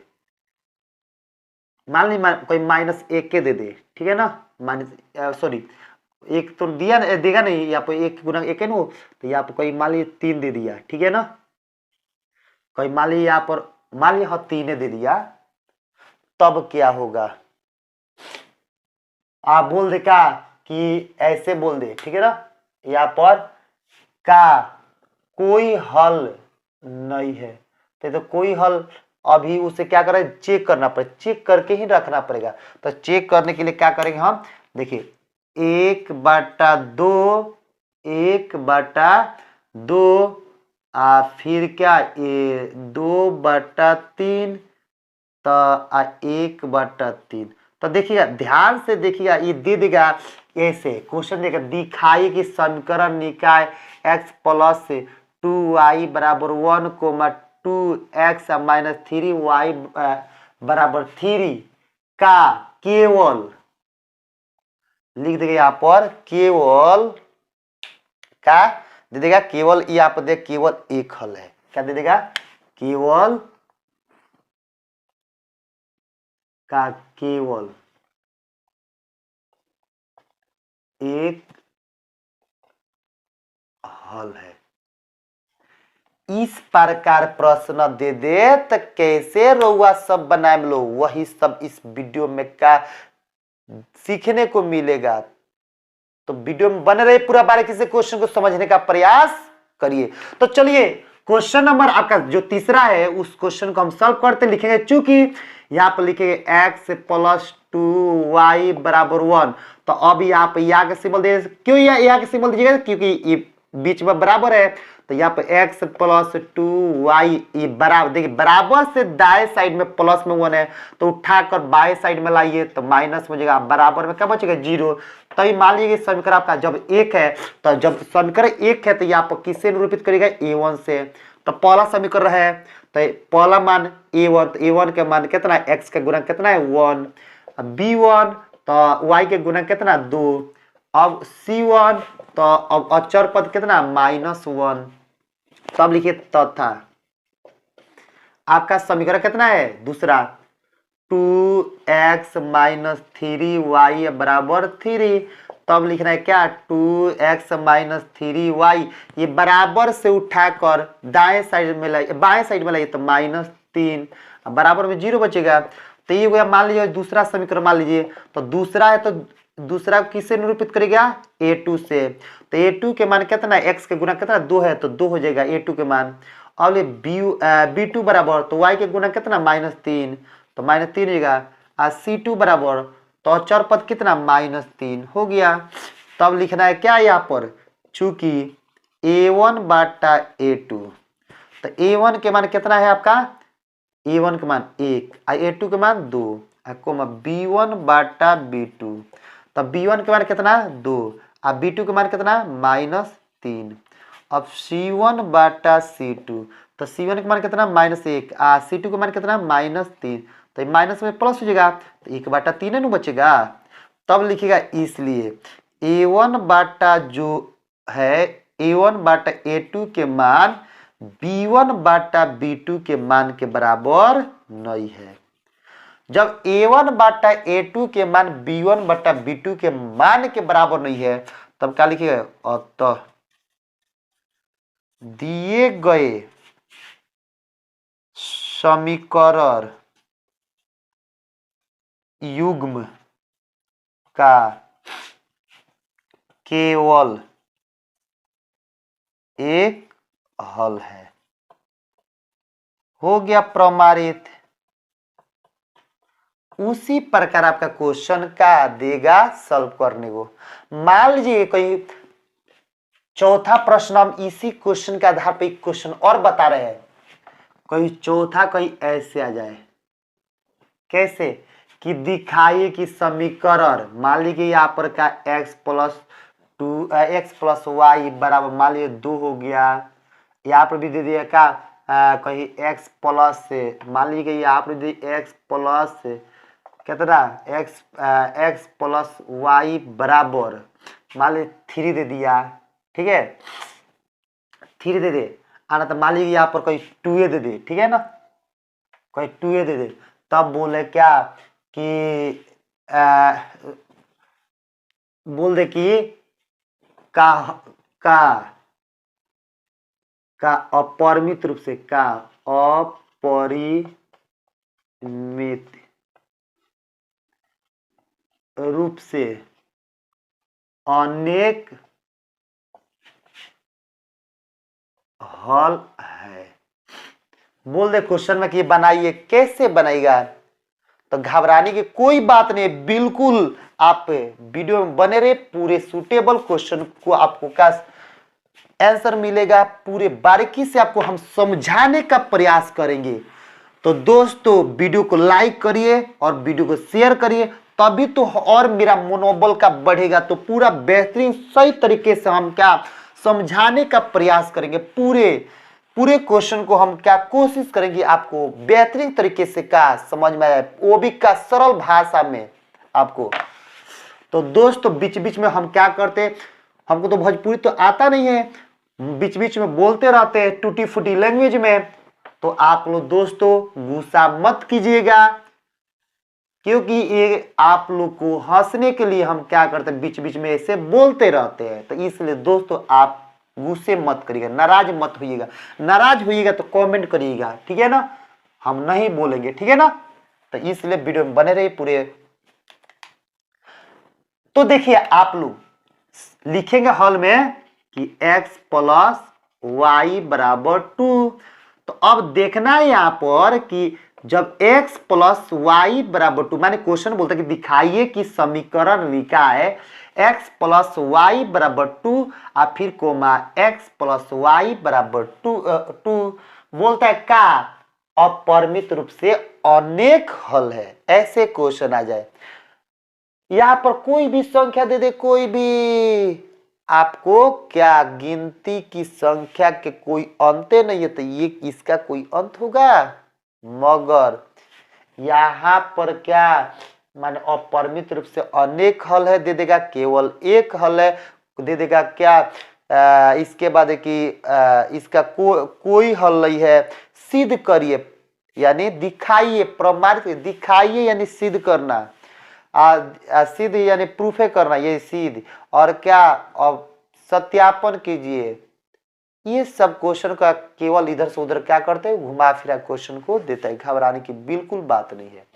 मान लीजिए कोई -1 के दे दे, ठीक है ना, माइनस सॉरी एक तो दिया देगा नहीं, यहाँ पर 1 गुना 1 है ना, तो यहाँ पर कोई मान लीजिए 3 दे दिया, ठीक है ना, कोई मान लीजिए यहाँ पर मान लीजिए 3 दे दिया, तब क्या होगा आप बोल दे क्या कि ऐसे बोल दे, ठीक है ना, यहाँ पर का कोई हल नहीं है, तो कोई हल अभी उसे क्या करें चेक करना पड़ेगा, चेक करके ही रखना पड़ेगा। तो चेक करने के लिए क्या करेंगे हम, देखिए 1/2 1/2 फिर क्या ये 2/3 तो 1/3, तो देखिएगा ध्यान से देखिएगा ये दे देगा ऐसे क्वेश्चन देगा दिखाइए कि समीकरण निकाय x + 2y = 1, 2x - 3y = 3 का केवल, लिख देगा यहाँ पर केवल का दे देगा, केवल यहाँ पर देख केवल एक हल है, क्या दे देगा केवल का केवल एक हल है। इस प्रकार प्रश्न दे दे तो कैसे रउआ सब बनाए लो, वही सब इस वीडियो में का सीखने को मिलेगा। तो वीडियो में बने रहे, पूरा बारीकी से क्वेश्चन को समझने का प्रयास करिए। तो चलिए क्वेश्चन नंबर आपका जो तीसरा है उस क्वेश्चन को हम सॉल्व करते लिखेंगे, चूंकि यहाँ पर लिखेंगे x + 2y = 1, तो अब यहाँ पे या के सिंबल दे, क्यों या के सिंबल दीजिएगा क्योंकि ये बीच में बराबर है, तो यहाँ पे x + 2y ये बराबर, देखिए बराबर से दाएं साइड में प्लस में 1 है तो उठाकर बाएं साइड में लाइए तो माइनस हो जाएगा, बराबर में क्या बचेगा 0। तो मान लीजिए समीकरण आपका जब 1 है, तो जब समीकरण 1 है तो यहाँ पर किससे निरूपित करेगा a1 से, तो पहला समीकरण है तो पहला मान a1, तो a1 के मान कितना है, x का गुणक कितना है 1, b1 तो y के गुणक कितना 2, अब c1 तो अब अचर पद कितना -1, तब लिखिए तथा आपका समीकरण कितना है दूसरा 2x - 3y = 3, तब लिखना है क्या 2x - 3y ये बराबर से उठाकर दाएं साइड में लाइए, बाएं साइड में लाइए तो 3, बराबर में 0 बचेगा। तो ये हो गया, मान लीजिए दूसरा समीकरण मान लीजिए, तो दूसरा है तो दूसरा किससे निरूपित करेगा, a2 से। तो a2 के मान कितना, x के गुना कितना 2 है, तो 2 हो जाएगा a2 के मान। और ये b2 बराबर, तो y के गुना कितना -3, तो -3 हो जाएगा। c2 बराबर, तो अचर पद कितना -3 हो गया। तब लिखना है क्या यहाँ पर, चूंकि a1 बाटा a2, तो a1 के मान कितना है आपका, a1 के मान 1, a2 के मान 2, b1 बाटा b2, तब b1 के मान कितना 2, अब b2 के मान कितना -3। अब c1 बाटा c2, तो c1 के मान कितना -1, c2 के मान कितना -3, तो माइनस में प्लस हो जाएगा, तो 1/3 है बचेगा। तब लिखेगा इसलिए a1 बाटा जो है, a1 बाटा a2 के मान b1 बाटा b2 के मान के बराबर नहीं है। जब a1 बाटा a2 के मान b1 बाटा b2 के मान के बराबर नहीं है, तब क्या लिखिएगा, अतः दिए गए समीकरण युग्म का केवल एक हल है। हो गया प्रमाणित। उसी प्रकार आपका क्वेश्चन का देगा सॉल्व करने को। मान लीजिए कोई चौथा प्रश्न, हम इसी क्वेश्चन के आधार पर एक क्वेश्चन और बता रहे हैं, कोई चौथा कहीं ऐसे आ जाए, कैसे कि दिखाइए कि समीकरण, मान लीजिए यहाँ पर का x प्लस वाई बराबर मान लीजिए 2 हो गया। यहाँ पर भी दे दिया का कहीं x प्लस से, मान लीजिए यहाँ पर दे x प्लस कितना x प्लस वाई बराबर मान लीजिए 3 दे दिया, ठीक है 3 दे दे आना, तो मान लीजिए यहाँ पर कोई 2 दे दे, ठीक है ना, कोई 2 दे दे, तब बोले क्या कि बोल दे कि का अपरिमित रूप से, का अपरिमित रूप से अनेक हल है। बोल दे क्वेश्चन में कि बनाइए, कैसे बनाएगा, तो घबराने की कोई बात नहीं, बिल्कुल आप वीडियो में बने रहे, पूरे सूटेबल क्वेश्चन को आपको का आंसर मिलेगा, पूरे बारीकी से आपको हम समझाने का प्रयास करेंगे। तो दोस्तों वीडियो को लाइक करिए और वीडियो को शेयर करिए, तभी तो और मेरा मनोबल का बढ़ेगा। तो पूरा बेहतरीन सही तरीके से हम क्या समझाने का प्रयास करेंगे, पूरे क्वेश्चन को हम क्या कोशिश करेंगे आपको बेहतरीन तरीके से क्या समझ में आए, वो भी का सरल भाषा में आपको। तो दोस्तों बीच बीच में हम क्या करते, हमको तो भोजपुरी तो आता नहीं है, बीच बीच में बोलते रहते हैं टूटी फूटी लैंग्वेज में, तो आप लोग दोस्तों गुस्सा मत कीजिएगा, क्योंकि ये आप लोग को हंसने के लिए हम क्या करते हैं, बीच बीच में ऐसे बोलते रहते हैं। तो इसलिए दोस्तों आप गुस्से मत करिएगा, नाराज मत होइएगा, नाराज होइएगा तो कमेंट करिएगा, ठीक है ना, हम नहीं बोलेंगे, ठीक है ना। तो इसलिए वीडियो में बने रहिए पूरे। तो देखिए आप लोग लिखेंगे हल में कि x प्लस वाई बराबर 2। तो अब देखना है यहाँ पर कि जब x प्लस वाई बराबर 2, माने क्वेश्चन बोलता है कि दिखाइए कि समीकरण लिखा है x प्लस वाई बराबर 2 और फिर कोमा x प्लस वाई बराबर 2 बोलता है का अपरिमित रूप से अनेक हल है, ऐसे क्वेश्चन आ जाए। यहाँ पर कोई भी संख्या दे दे, कोई भी, आपको क्या गिनती की संख्या के कोई अंत नहीं है, तो ये इसका कोई अंत होगा, मगर यहाँ पर क्या माने अपरिमित रूप से अनेक हल है, दे देगा केवल एक हल है, दे देगा क्या इसके बाद कि इसका कोई हल नहीं है, सिद्ध करिए यानी दिखाइए, प्रमाणित दिखाइए यानी सिद्ध करना, सिद्ध यानी प्रूफ करना, ये सिद्ध, और क्या अब सत्यापन कीजिए, ये सब क्वेश्चन का केवल इधर से उधर क्या करते हैं, घुमा फिरा क्वेश्चन को देता है, घबराने की बिल्कुल बात नहीं है।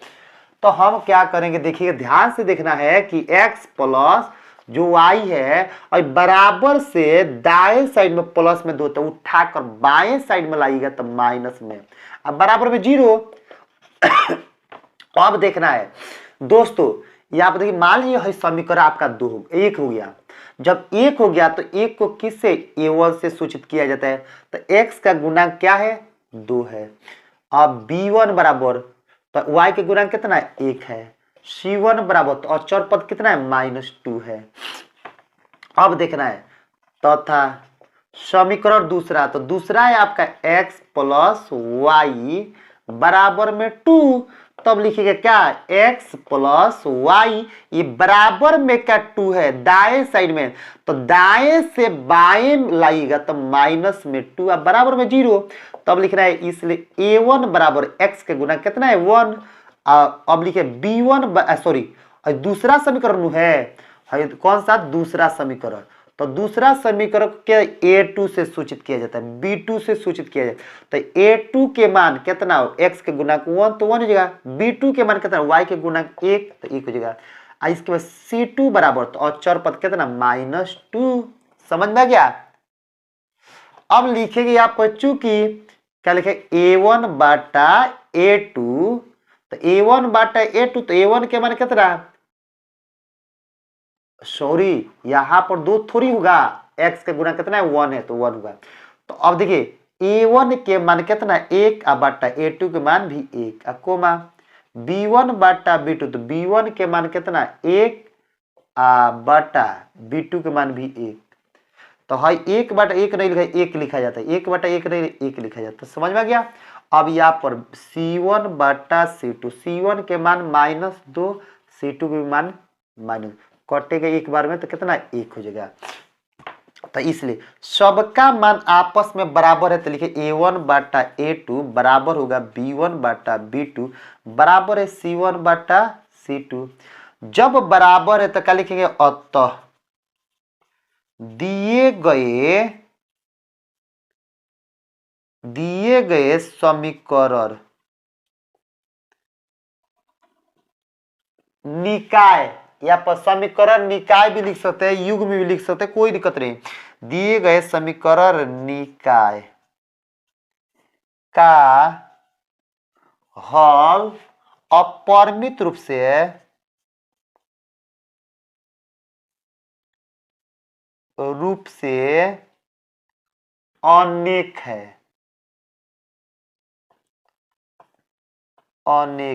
तो हम क्या करेंगे, देखिए ध्यान से देखना है कि x प्लस जो y है और बराबर से दाएं साइड में प्लस में दो, तो उठाकर बाएं साइड में लाइएगा तो माइनस में, अब बराबर में 0। अब देखना है दोस्तों, यहाँ पर देखिए मान लीजिए समीकरण आपका 1 हो गया। जब 1 हो गया तो 1 को किससे, a1 से सूचित किया जाता है, तो x का गुणांक क्या है, 2 है। अब b1 बराबर, तो y के गुणांक कितना है, 1 है। c1 बराबर, तो अचर पद कितना है, -2 है। अब देखना है तथा समीकरण दूसरा, तो दूसरा है आपका x प्लस वाई बराबर में 2। तब लिखिएगा क्या, x प्लस वाई, ये बराबर में क्या 2 है, दाएं साइड में, तो दाएं से बाएं लाइएगा तो माइनस में 2 अब बराबर में 0। तब लिखना है इसलिए a1 बराबर x के गुना कितना है, 1। अब लिखे b1 सॉरी दूसरा समीकरण है कौन सा, दूसरा समीकरण, तो दूसरा समीकरण के a2 से सूचित किया जाता है, b2 से सूचित किया जाता है। तो a2 के मान कितना, x के गुणांक 1 तो 1 हो जाएगा, b2 के मान कितना, y के गुणांक 1 तो 1 हो जाएगा। इसके बाद c2 बराबर, तो अचर पद कितना, -2। समझ में आ गया। अब लिखेंगे आप चूंकि क्या लिखे, a1 बाटा a2, तो a1 बाटा a2, तो a1 के मान कितना, सॉरी यहां पर 2 थोड़ी होगा, x का गुना कितना है, 1 है तो 1 होगा। तो अब देखिए a1 के मान कितना है, 1 बाटा a2 के मान भी 1 कोमा b1 बाटा b2, तो b1 के मान कितना है, 1 बाटा b2 के मान भी 1। तो है 1 बाटा 1 नहीं लिखा, 1 लिखा जाता है, 1 बाटा 1 नहीं 1 लिखा जाता है। समझ में आ गया। अब यहाँ पर c1 बाटा c2, c1 के मान -2, c2 के मान माइनस, कटेगा एक बार में तो कितना 1 हो जाएगा। तो इसलिए सबका मान आपस में बराबर है, तो लिखे a1 बाटा a2 बराबर होगा b1 बाटा b2 बराबर है c1 बाटा c2। जब बराबर है तो क्या लिखेंगे, अतः दिए गए समीकरण निकाय, या पर समीकरण निकाय भी लिख सकते हैं, युग्म भी लिख सकते हैं, कोई दिक्कत नहीं। दिए गए समीकरण निकाय का हल अपरिमित रूप से अनेक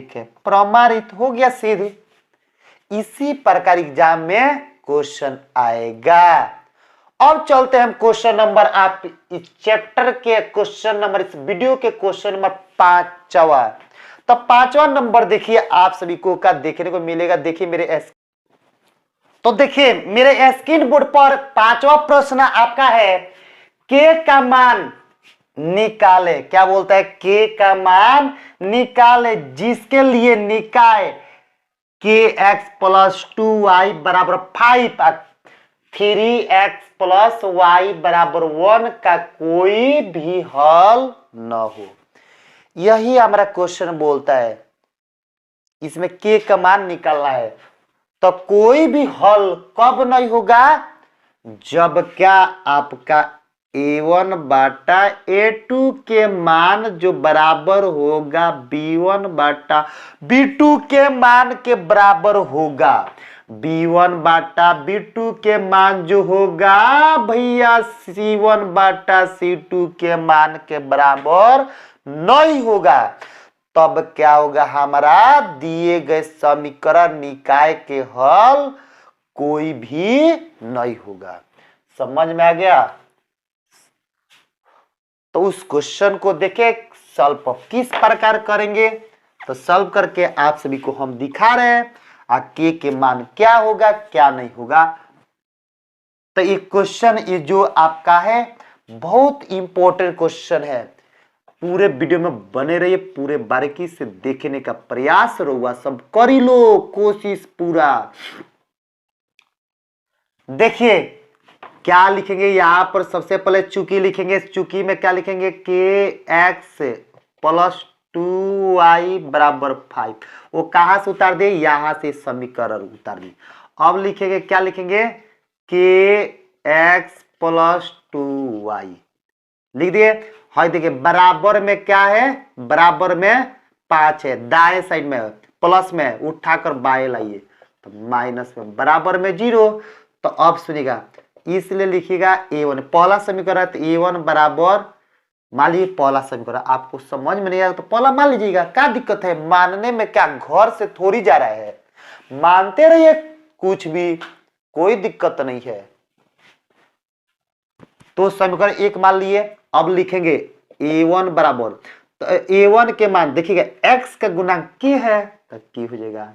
है, प्रमाणित हो गया सीधे। इसी प्रकार एग्जाम में क्वेश्चन आएगा। अब चलते हैं हम क्वेश्चन नंबर, आप इस चैप्टर के क्वेश्चन नंबर, इस वीडियो के क्वेश्चन नंबर 5वां। तो 5वां नंबर देखिए आप सभी को का देखने को मिलेगा। देखिए मेरे तो देखिए मेरे स्क्रीन बोर्ड पर 5वां प्रश्न आपका है, के का मान निकाले। क्या बोलता है, के का मान निकाले, जिसके लिए निकाय kx प्लस 2y बराबर 5 3x प्लस y बराबर 1 का कोई भी हल न हो। यही हमारा क्वेश्चन बोलता है, इसमें k का मान निकालना है। तो कोई भी हल कब नहीं होगा, जब क्या आपका a1 बाटा a2 के मान जो बराबर होगा b1 बाटा b2 के मान के बराबर होगा। b1 बाटा b2 के मान जो होगा भैया c1 बाटा c2 के मान के बराबर नहीं होगा। तब क्या होगा, हमारा दिए गए समीकरण निकाय के हल कोई भी नहीं होगा। समझ में आ गया। तो उस क्वेश्चन को देखे सॉल्व किस प्रकार करेंगे, तो सॉल्व करके आप सभी को हम दिखा रहे हैं के मान क्या होगा क्या नहीं होगा। तो ये क्वेश्चन ये जो आपका है बहुत इंपॉर्टेंट क्वेश्चन है। पूरे वीडियो में बने रहिए, पूरे बारीकी से देखने का प्रयास रहुआ सब करी लो, कोशिश पूरा। देखिए क्या लिखेंगे यहाँ पर? सबसे पहले चूकी लिखेंगे। चूकी में क्या लिखेंगे? के एक्स प्लस 2y बराबर 5। वो कहां से उतार दिए? यहां से समीकरण उतार दिए। अब लिखेंगे, क्या लिखेंगे? के एक्स प्लस 2y लिख दिए। हाँ देखिए, बराबर में क्या है? बराबर में 5 है, दाएं साइड में प्लस में उठाकर बाएं लाइए तो माइनस में, बराबर में 0। तो अब सुनिएगा, इसलिए लिखिएगा a1 पहला समीकरण। तो a1 बराबर, मान लीजिए पहला समीकरण आपको समझ में नहीं आया तो पहला मान लीजिएगा, क्या दिक्कत है? मानने में क्या घर से थोड़ी जा रहा है, मानते रहिए, कुछ भी कोई दिक्कत नहीं है। तो समीकरण 1 मान लिए। अब लिखेंगे a1 बराबर, तो a1 के मान देखिएगा, x का गुणांक k है तो k हो जाएगा।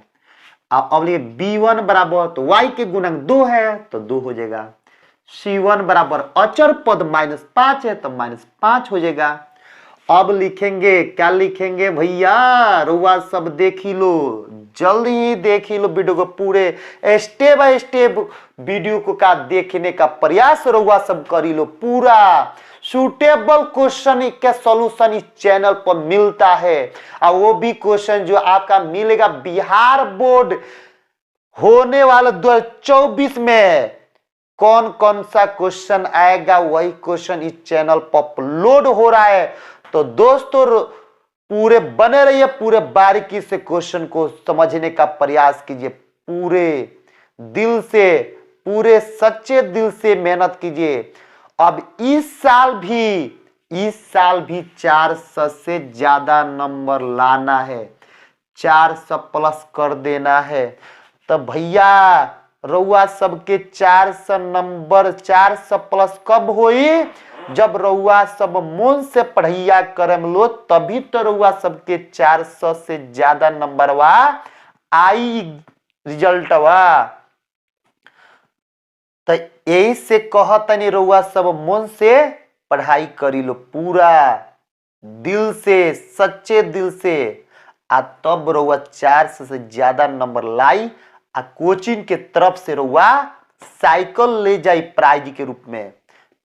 अब लिखिए b1 बराबर, तो y के गुणांक 2 है तो 2 हो जाएगा। c1 बराबर अचर पद -5 है तो -5 हो जाएगा। अब लिखेंगे, क्या लिखेंगे भैया? रुआ सब देख ही लो, जल्दी ही देख ही लो वीडियो को, पूरे स्टेप बाय स्टेप वीडियो को का देखने का प्रयास रुआ सब कर ही लो। पूरा सुटेबल क्वेश्चन के सॉल्यूशन इस चैनल पर मिलता है, और वो भी क्वेश्चन जो आपका मिलेगा बिहार बोर्ड होने वाला 2024 में। कौन कौन सा क्वेश्चन आएगा वही क्वेश्चन इस चैनल पर अपलोड हो रहा है। तो दोस्तों पूरे बने रहिए, पूरे बारीकी से क्वेश्चन को समझने का प्रयास कीजिए, पूरे दिल से, पूरे सच्चे दिल से मेहनत कीजिए। अब इस साल भी 400 से ज्यादा नंबर लाना है, 400 प्लस कर देना है। तो भैया रउआ सबके 400 नंबर, 400 प्लस कब होई? जब रउआ सब मन से पढ़ैया करम लो, तभी तो रउआ सबके 400 से ज्यादा नंबरवा आई रिजल्टवा। तो यही से कहतनी रउआ सब मन से पढ़ाई करी लो, पूरा दिल से, सच्चे दिल से, आ तब रउआ 400 से ज्यादा नंबर लाई। आ कोचिंग के तरफ से रउआ साइकिल ले जाई, प्राइज के रूप में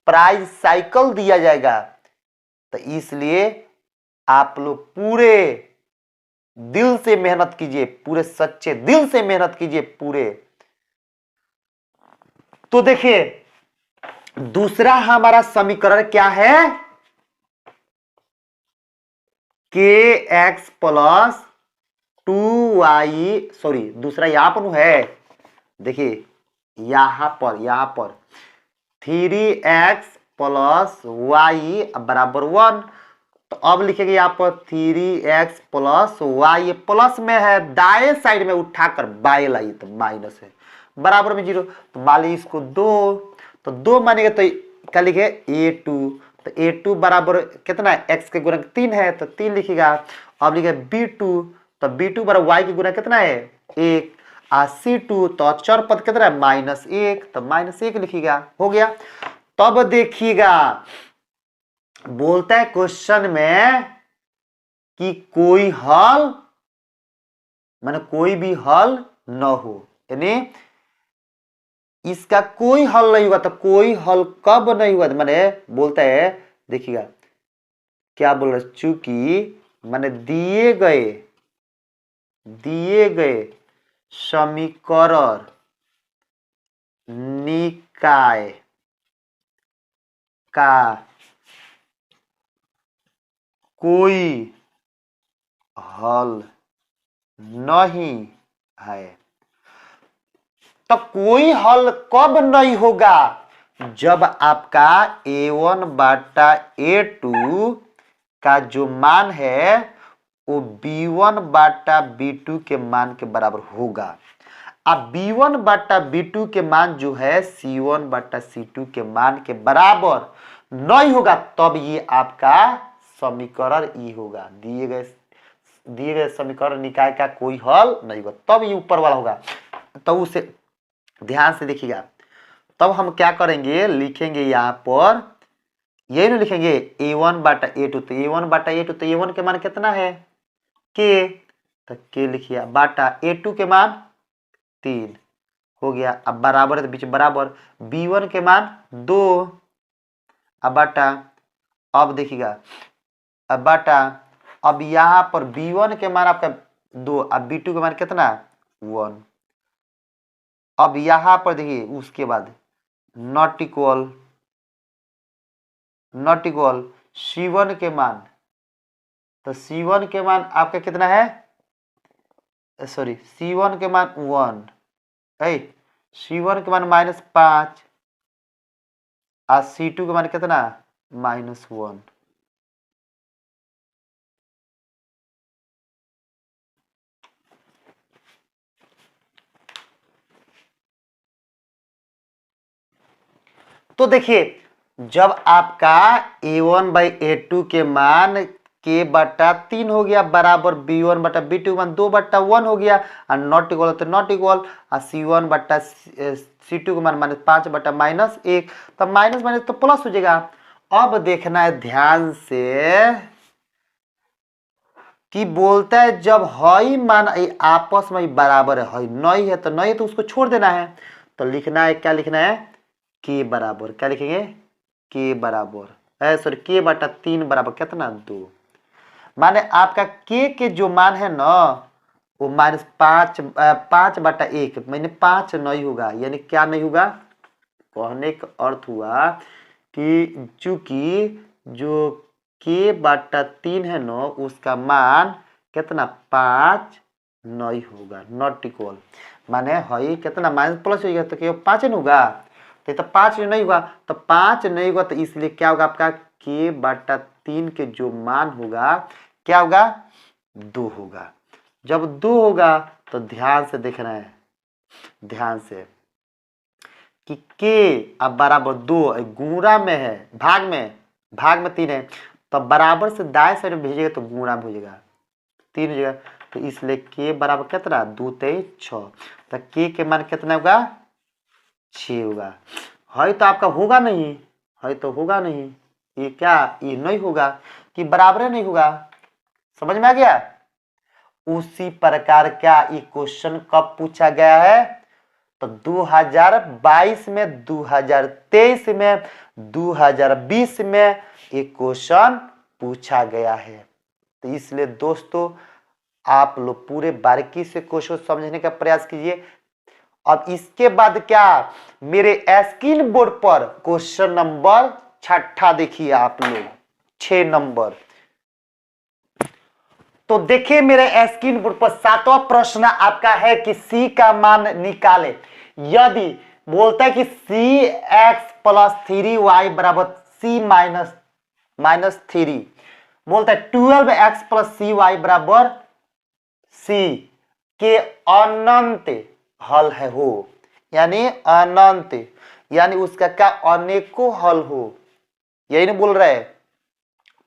प्राइज साइकिल दिया जाएगा। तो इसलिए आप लोग पूरे दिल से मेहनत कीजिए, पूरे सच्चे दिल से मेहनत कीजिए पूरे। तो देखिए दूसरा हमारा समीकरण क्या है? के एक्स प्लस 2y, सॉरी दूसरा यहां पर है, देखिए यहां पर 3x प्लस वाई बराबर 1। तो अब लिखेंगे यहाँ पर 3x प्लस वाई, प्लस में है, दाएं साइड में उठाकर बाएं लाइए तो माइनस है, बराबर में 0। तो मान लीजिए इसको 2, तो 2 मानेंगे तो क्या लिखे? a2। तो a2 बराबर कितना है? x के गुणक 3 है तो 3 लिखेगा। अब लिखे b2, तो b2 बराबर y के गुणक कितना है? 1। c2 तो अचर पद कितना है? -1, तो -1 लिखिएगा, हो गया। तब देखिएगा बोलता है क्वेश्चन में कि कोई हल, माने कोई भी हल न हो, यानी इसका कोई हल नहीं हुआ। तो कोई हल कब नहीं हुआ? माने बोलता है, देखिएगा क्या बोल रहा है, चूंकि माने दिए गए समीकरण निकाय का कोई हल नहीं है। तो कोई हल कब नहीं होगा? जब आपका a1 बाटा a2 का जो मान है वो b1 बाटा b2 के मान के बराबर होगा। अब b1 बाटा b2 के मान जो है c1 बाटा c2 के मान के बराबर नहीं होगा, तब ये आपका समीकरण ई होगा। दिए गए समीकरण निकाय का कोई हल नहीं होगा, तब ये ऊपर वाला होगा। तो उसे ध्यान से देखिएगा। तब हम क्या करेंगे, लिखेंगे यहाँ पर, यही ना लिखेंगे a1 बाटा a2। तो a1 बाटा a2, तो a1 के मान कितना है? k, तो k लिखिए, बाटा a2 के मान 3 हो गया। अब बराबर है तो बीच बराबर, b1 के मान 2, अब बटा, अब देखिएगा, अब बटा, अब यहाँ पर b1 के मान आपका 2, अब b2 के मान कितना 1। अब यहाँ पर देखिए उसके बाद नॉट इक्वल c1 के मान, तो c1 के मान आपका कितना है, सॉरी c1 के मान 1, c1 के मान -5 और c2 के मान कितना -1। तो देखिए जब आपका a1/a2 के मान k/3 हो गया बराबर b1/b2 मान 2/1 हो गया, और नॉट इक्वल तो नॉट इक्वल, और c1/c2 का मान -5/-1, तो माइनस माइनस तो प्लस हो जाएगा। अब देखना है ध्यान से कि बोलता है जब हई मान आपस में बराबर है, हई नहीं है तो नहीं है तो उसको छोड़ देना है। तो लिखना है, क्या लिखना है, k बराबर, क्या लिखेंगे, k बराबर सॉरी k/3 बराबर कितना 2। माने आपका k के जो मान है ना वो -5/1, मैंने 5 नहीं होगा, यानी क्या नहीं होगा, कहने का अर्थ हुआ कि चूंकि जो k/3 है ना उसका मान कितना 5 नहीं होगा, नॉट इक्वल, माने हई कितना माइनस प्लस होगा तो केवल 5 नहीं होगा, तो 5 नहीं हुआ, तो 5 नहीं होगा, तो इसलिए क्या होगा आपका k/3 के जो मान होगा क्या होगा 2 होगा। जब 2 होगा तो ध्यान से देखना है, ध्यान से कि k अब बराबर 2 गुणा में है, भाग में 3 है, तो बराबर से दाएं साइड में भेजेगा तो गुणा में हो जाएगा 3 हो जाएगा, तो इसलिए k बराबर कितना 2 3 6, तो k के मान कितना होगा 6 होगा। है तो आपका होगा नहीं, है तो होगा नहीं, ये क्या, ये नहीं होगा कि बराबर नहीं होगा, समझ में आ गया। उसी प्रकार क्या ये क्वेश्चन कब पूछा गया है, तो 2022 में, 2023 में, 2020 में ये क्वेश्चन पूछा गया है। तो इसलिए दोस्तों आप लोग पूरे बारीकी से क्वेश्चन समझने का प्रयास कीजिए। अब इसके बाद क्या, मेरे स्क्रीन बोर्ड पर क्वेश्चन नंबर 6 देखिए आप लोग, 6 नंबर। तो देखिए मेरे स्क्रीन बोर्ड पर 7वां प्रश्न आपका है कि c का मान निकाले। यदि बोलता है कि cx+3y बराबर c -3, बोलता है 12x+cy बराबर c के अनंत हल है हो, यानी अनंत, यानी उसका क्या अनेकों हल हो, यही नहीं बोल रहे।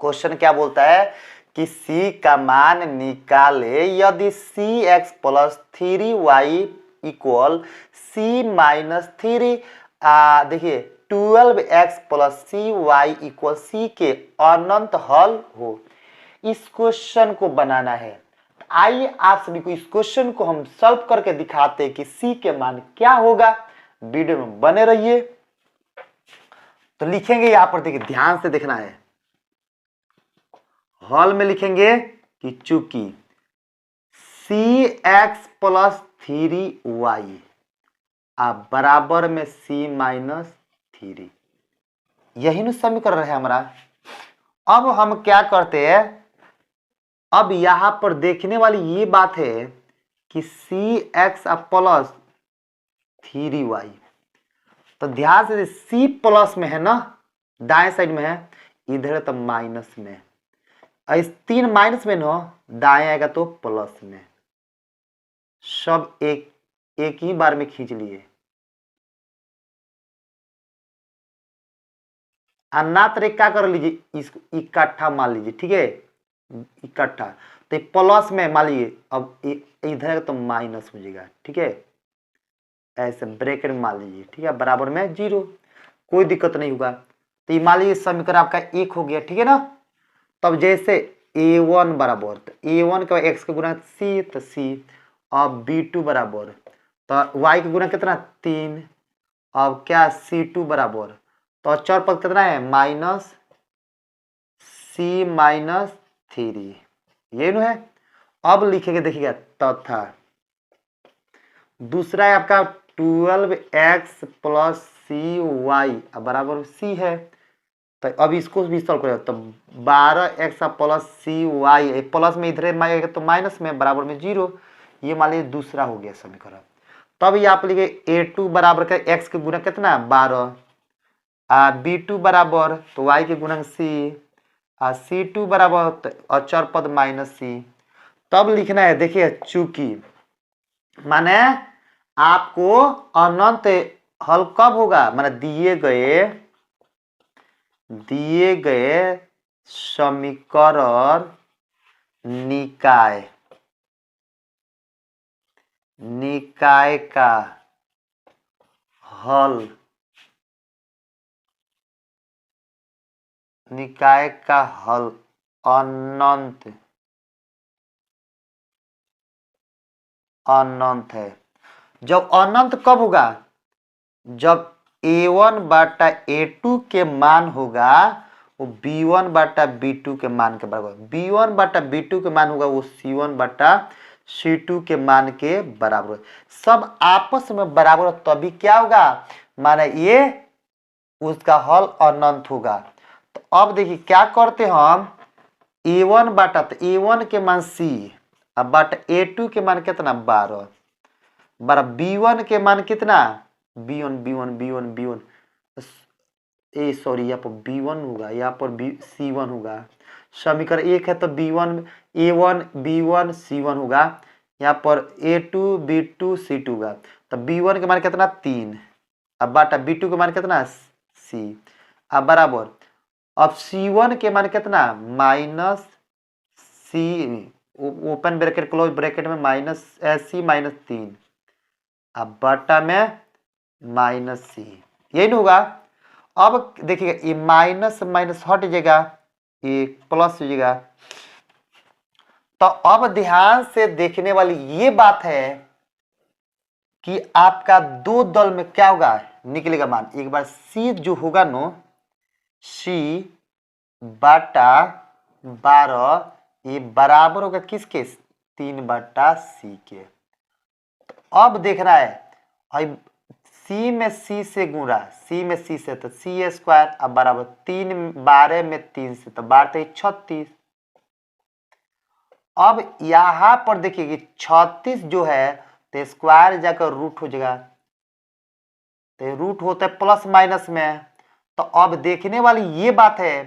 क्वेश्चन क्या बोलता है कि c का मान निकाले यदि cx+3y इक्वल c -3, देखिए 12x+cy इक्वल c के अनंत हल हो। इस क्वेश्चन को बनाना है, आइए आप सभी को इस क्वेश्चन को हम सॉल्व करके दिखाते हैं कि c के मान क्या होगा। वीडियो में बने रहिए। तो लिखेंगे यहां पर, देखिए ध्यान से देखना है, हल में लिखेंगे कि चूंकि cx+3y बराबर में c -3, यही न समीकरण है हमारा। अब हम क्या करते हैं, अब यहां पर देखने वाली ये बात है कि cx+3y, तो ध्यान से c प्लस में है ना, दाएं साइड में है, इधर तो माइनस में, इस 3 माइनस में ना, दाएं आएगा तो प्लस में, सब एक ही बार में खींच लिए, अन्ना तरह क्या कर लीजिए, इसको इकट्ठा मान लीजिए, ठीक है, इकट्ठा, तो प्लस में मान लीजिए, अब इधर तो माइनस हो जाएगा, ठीक है, ऐसे ब्रैकेट में मान लीजिए, ठीक है, बराबर में 0, कोई दिक्कत नहीं होगा। तो ये मान लीजिए समीकरण आपका 1 हो गया, ठीक है ना। तब जैसे a1 बराबर, तो a1 का x का गुना c, तो c, अब b2 बराबर, तो y के गुणा कितना 3। अब क्या C2 बराबर, तो अचर पद कितना है माइनस C-3, ये नु है। अब लिखेंगे देखिएगा तथा दूसरा है आपका 12x प्लस CY बराबर C है। तो अब इसको भी सॉल्व करेगा तो 12x प्लस CY, प्लस में इधर तो माइनस में बराबर में 0, ये मान लीजिए दूसरा हो गया समीकरण। तब ये आप लिखे A2 बराबर का x के गुणक कितना 12, B2 बराबर तो y के गुणक C, C2 बराबर तो अचर पद माइनस C। तब लिखना है देखिए चूंकि माने आपको अनंत हल कब होगा, माने दिए गए समीकरण निकाय का हल अनंत है। जब अनंत कब होगा, जब A1 बटा A2 के मान होगा वो B1 बटा B2 के मान के बराबर, B1 बटा B2 के मान होगा वो C1 बटा C2 के मान के बराबर, सब आपस में बराबर, तभी क्या होगा माने ये उसका हल अनंत होगा। तो अब देखिए क्या करते हम, A1 बटा, तो A1 के मान C अब बटा A2 के मान कितना 12 बरा B1 के मान कितना B1 ए सॉरी यहाँ पर B1 होगा, यहाँ पर C1 होगा। समीकरण 1 है तो B1 A1 B1 C1 होगा, यहाँ पर A2 B2 C2 होगा। तो B1 के मान कितना 3 अब बटा B2 के मान कितना C अब बराबर, अब C1 के मान कितना minus C open bracket close bracket में माइनस C माइनस 3 अब बटा में माइनस C, यही नहीं होगा। अब देखिएगा ये माइनस माइनस हट जाएगा, ये प्लस हो जाएगा। तो अब ध्यान से देखने वाली ये बात है कि आपका दो दल में क्या होगा निकलेगा मान, एक बार C जो होगा नो C बटा 12 ये बराबर होगा किसके 3 बटा C के। तो अब देखना है C में C से गुणा, C में C से तो C स्क्वायर अब बराबर 3 12 में 3 से तो 12 36। अब यहां पर देखिए कि 36 जो है तो स्क्वायर जाकर रूट हो जाएगा, तो रूट होता है प्लस माइनस में। तो अब देखने वाली ये बात है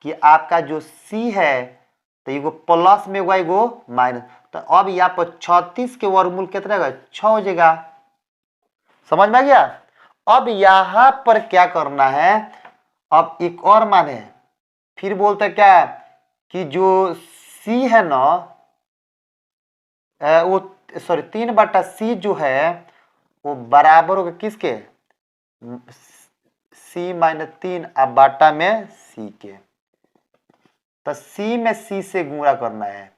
कि आपका जो C है तो एगो प्लस में होगा एगो माइनस, तो अब यहाँ पर 36 के वर्गमूल कितना होगा 6 हो जाएगा, समझ में आ गया। अब यहां पर क्या करना है, अब एक और मान है, फिर बोलते क्या कि जो C है ना वो सॉरी 3 बटा C जो है वो बराबर होगा किसके C माइनस 3 अब बटा में C के। तो C में C से गुणा करना है,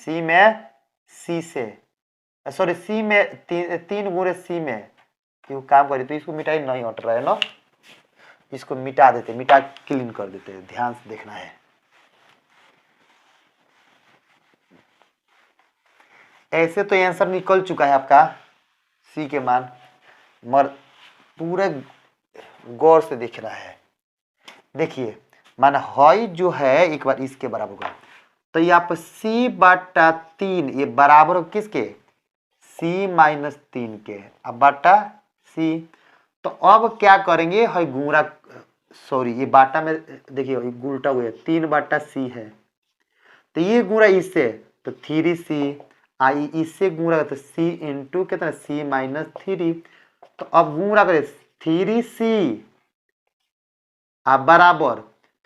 C में C से सॉरी C में 3 गुणे C में, क्यों काम करिए तो इसको मिटाई नहीं हट रहा है ना, इसको मिटा देते, मिटा क्लीन कर देते हैं, ध्यान से देखना है। ऐसे तो आंसर निकल चुका है आपका C के मान, मगर पूरे गौर से देखना है। देखिए मान हई जो है एक बार इसके बराबर होगा, तो यहाँ पर C बटा 3 ये बराबर हो किसके C माइनस 3 के अब बटा C। तो अब क्या करेंगे हई गुणा सॉरी ये बाटा में देखिए उल्टा हुआ 3 बटा C है तो ये गुणा इससे तो 3C आई इससे गुणा तो C इंटू कितना C माइनस 3। तो अब गुणा करें 3C अब बराबर,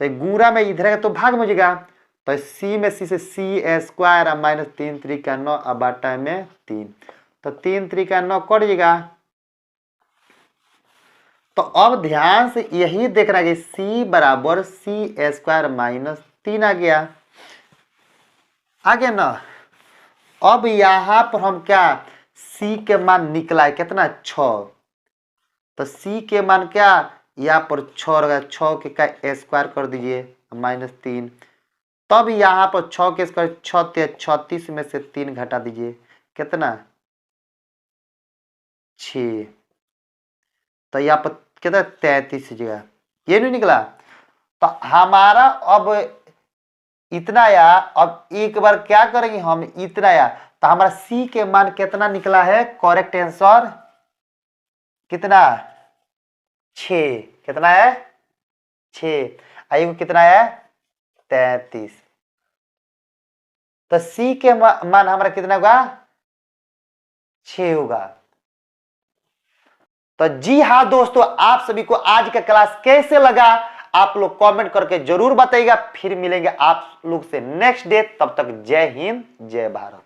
तो गुणा में इधर है तो भाग में हो जाएगा, तो C में C से C स्क्वायर अब माइनस 3 3 9 अब बटा में 3, तो 3 3 9 कट जाएगा। तो अब ध्यान से यही देखना है कि C बराबर C स्क्वायर माइनस 3 आ गया ना। अब यहां पर हम क्या सी के मान निकला है कितना 6, तो सी के मान क्या यहाँ पर 6 रहेगा, 6 के का स्क्वायर कर दीजिए -3, तब यहाँ पर 6 के स्क्वायर 36 में से 3 घटा दीजिए कितना 6, तो यहाँ पर कितना 33 जगह, ये नहीं निकला। तो हमारा अब इतना आया, अब एक बार क्या करेंगे हम इतना आया, तो हमारा सी के मान कितना निकला है, करेक्ट आंसर कितना 6, कितना है 6, आई को कितना है 33, तो सी के मान हमारा कितना होगा 6 होगा। तो जी हाँ दोस्तों, आप सभी को आज का क्लास कैसे लगा आप लोग कमेंट करके जरूर बताइएगा। फिर मिलेंगे आप लोग से नेक्स्ट डे, तब तक जय हिंद जय भारत।